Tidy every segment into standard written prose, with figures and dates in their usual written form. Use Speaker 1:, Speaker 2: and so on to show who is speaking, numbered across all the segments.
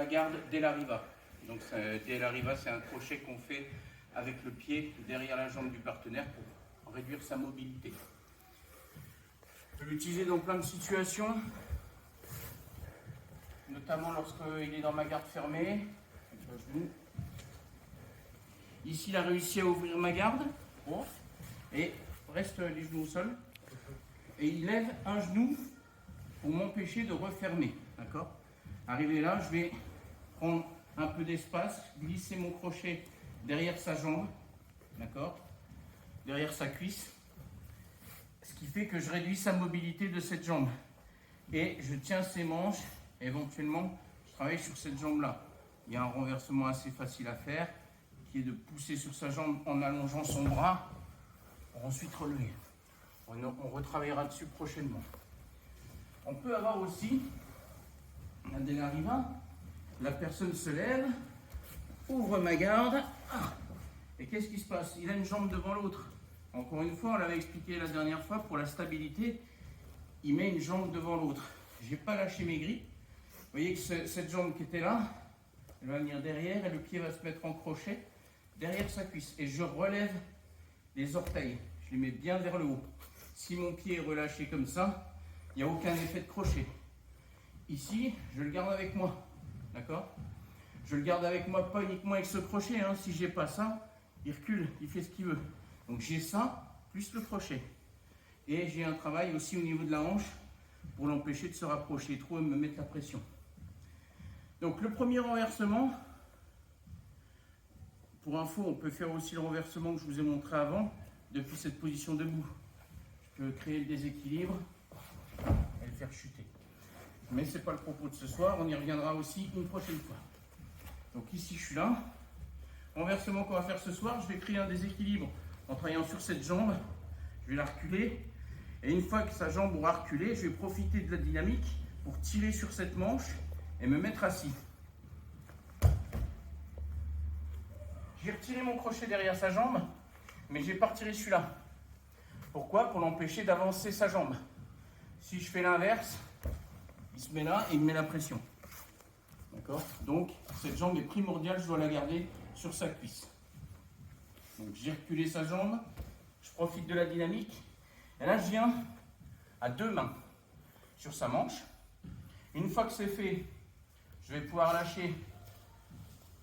Speaker 1: la garde Della Riva. Donc Della Riva, c'est un crochet qu'on fait avec le pied derrière la jambe du partenaire pour réduire sa mobilité. Je peux l'utiliser dans plein de situations, notamment lorsqu'il est dans ma garde fermée. Ici, il a réussi à ouvrir ma garde et reste les genoux au sol. Et il lève un genou pour m'empêcher de refermer. D'accord ? Arrivé là, je vais prendre un peu d'espace, glisser mon crochet derrière sa jambe, d'accord ? Derrière sa cuisse, ce qui fait que je réduis sa mobilité de cette jambe. Et je tiens ses manches, et éventuellement, je travaille sur cette jambe-là. Il y a un renversement assez facile à faire, qui est de pousser sur sa jambe en allongeant son bras, pour ensuite relever. On retravaillera dessus prochainement. On peut avoir aussi, la Della Riva, la personne se lève, ouvre ma garde, et qu'est-ce qui se passe? Il a une jambe devant l'autre. Encore une fois, on l'avait expliqué la dernière fois, pour la stabilité, il met une jambe devant l'autre. Je n'ai pas lâché mes grippes. Vous voyez que cette jambe qui était là, elle va venir derrière et le pied va se mettre en crochet derrière sa cuisse. Et je relève les orteils, je les mets bien vers le haut. Si mon pied est relâché comme ça, il n'y a aucun effet de crochet. Ici, je le garde avec moi, d'accord? Je le garde avec moi, pas uniquement avec ce crochet, hein. Si j'ai pas ça, il recule, il fait ce qu'il veut. Donc j'ai ça, plus le crochet. Et j'ai un travail aussi au niveau de la hanche pour l'empêcher de se rapprocher trop et me mettre la pression. Donc le premier renversement, pour info, on peut faire aussi le renversement que je vous ai montré avant, depuis cette position debout. Je peux créer le déséquilibre et le faire chuter. Mais ce n'est pas le propos de ce soir, on y reviendra aussi une prochaine fois. Donc ici je suis là. Renversement qu'on va faire ce soir, je vais créer un déséquilibre en travaillant sur cette jambe. Je vais la reculer. Et une fois que sa jambe aura reculé, je vais profiter de la dynamique pour tirer sur cette manche et me mettre assis. J'ai retiré mon crochet derrière sa jambe, mais je n'ai pas retiré celui-là. Pourquoi? Pour l'empêcher d'avancer sa jambe. Si je fais l'inverse, il se met là et il me met la pression. D'accord? Donc, cette jambe est primordiale, je dois la garder sur sa cuisse. Donc, j'ai reculé sa jambe, je profite de la dynamique. Et là, je viens à deux mains sur sa manche. Une fois que c'est fait, je vais pouvoir lâcher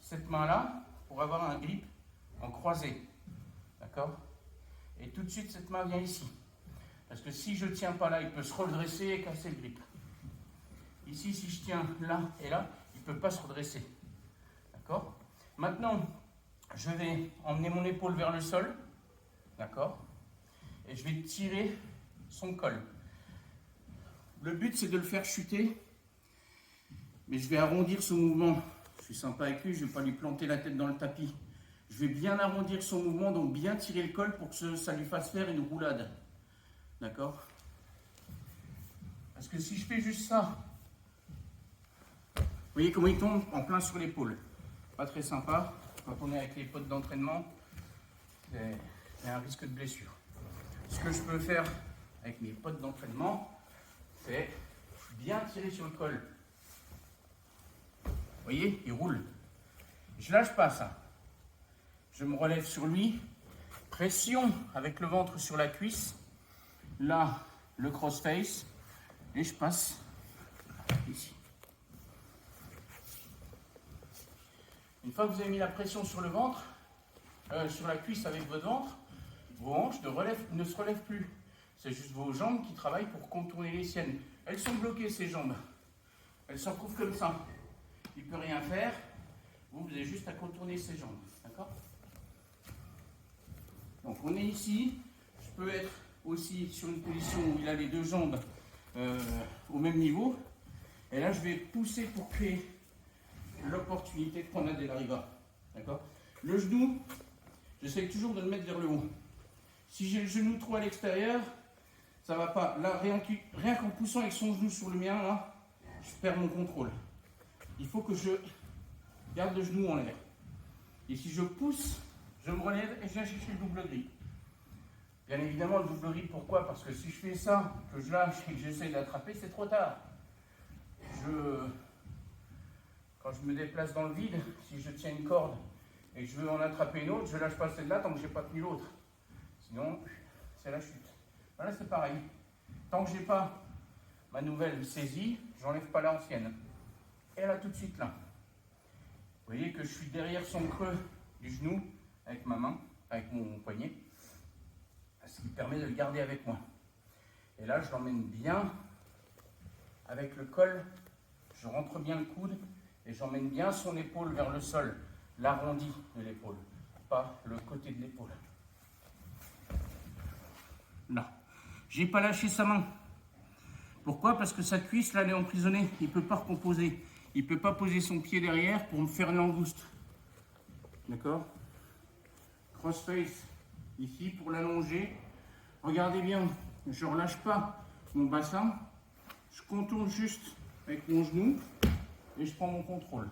Speaker 1: cette main-là pour avoir un grip en croisé. D'accord? Et tout de suite, cette main vient ici. Parce que si je ne tiens pas là, il peut se redresser et casser le grip. Ici, si je tiens là et là, il ne peut pas se redresser. D'accord? Maintenant, je vais emmener mon épaule vers le sol. D'accord? Et je vais tirer son col. Le but, c'est de le faire chuter. Mais je vais arrondir son mouvement. Je suis sympa avec lui, je ne vais pas lui planter la tête dans le tapis. Je vais bien arrondir son mouvement, donc bien tirer le col pour que ça lui fasse faire une roulade. D'accord? Parce que si je fais juste ça, vous voyez comment il tombe en plein sur l'épaule. Pas très sympa. Quand on est avec les potes d'entraînement, il y a un risque de blessure. Ce que je peux faire avec mes potes d'entraînement, c'est bien tirer sur le col. Vous voyez, il roule. Je lâche pas ça. Je me relève sur lui. Pression avec le ventre sur la cuisse. Là, le crossface. Et je passe ici. Une fois que vous avez mis la pression sur le ventre, sur la cuisse avec votre ventre, vos hanches ne se relèvent plus. C'est juste vos jambes qui travaillent pour contourner les siennes. Elles sont bloquées, ces jambes. Elles se retrouvent comme ça. Il ne peut rien faire. Vous avez juste à contourner ses jambes. D'accord? Donc on est ici. Je peux être aussi sur une position où il a les deux jambes au même niveau. Et là, je vais pousser pour créer l'opportunité de prendre la Della Riva. D'accord? Le genou, j'essaie toujours de le mettre vers le haut. Si j'ai le genou trop à l'extérieur, ça ne va pas. Là, rien qu'en poussant avec son genou sur le mien, là, je perds mon contrôle. Il faut que je garde le genou en l'air. Et si je pousse, je me relève et je viens chercher le double grip. Bien évidemment, le double grip, pourquoi? Parce que si je fais ça, que je lâche et que j'essaie d'attraper, c'est trop tard. Quand je me déplace dans le vide, si je tiens une corde et que je veux en attraper une autre, je lâche pas celle-là tant que j'ai pas tenu l'autre. Sinon, c'est la chute. Voilà, c'est pareil. Tant que j'ai pas ma nouvelle saisie, j'enlève pas l'ancienne. Et là, tout de suite là. Vous voyez que je suis derrière son creux du genou avec ma main, avec mon poignet, ce qui permet de le garder avec moi. Et là, je l'emmène bien avec le col, je rentre bien le coude et j'emmène bien son épaule vers le sol, l'arrondi de l'épaule, pas le côté de l'épaule. Là, j'ai pas lâché sa main. Pourquoi? Parce que sa cuisse, là, elle est emprisonnée. Il ne peut pas recomposer. Il ne peut pas poser son pied derrière pour me faire une langouste. D'accord? Crossface, ici, pour l'allonger. Regardez bien, je ne relâche pas mon bassin. Je contourne juste avec mon genou et je prends mon contrôle.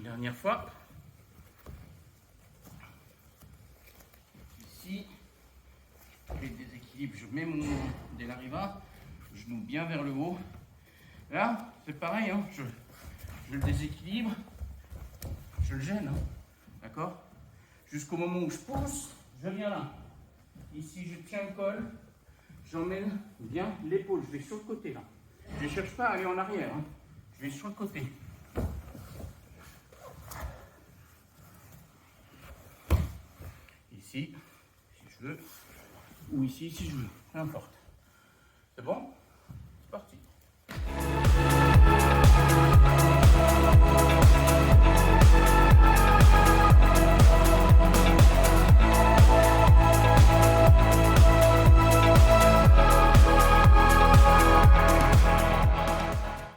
Speaker 1: Dernière fois. Ici, je déséquilibre, je mets mon Delariva, genou bien vers le haut. Là, c'est pareil, hein, je le déséquilibre, je le gêne, hein, d'accord? Jusqu'au moment où je pousse, je viens là. Ici, je tiens le col, j'emmène bien l'épaule, je vais sur le côté là. Je ne cherche pas à aller en arrière, hein. Je vais sur le côté. Ici, si je veux, ou ici, si je veux, peu importe. C'est bon?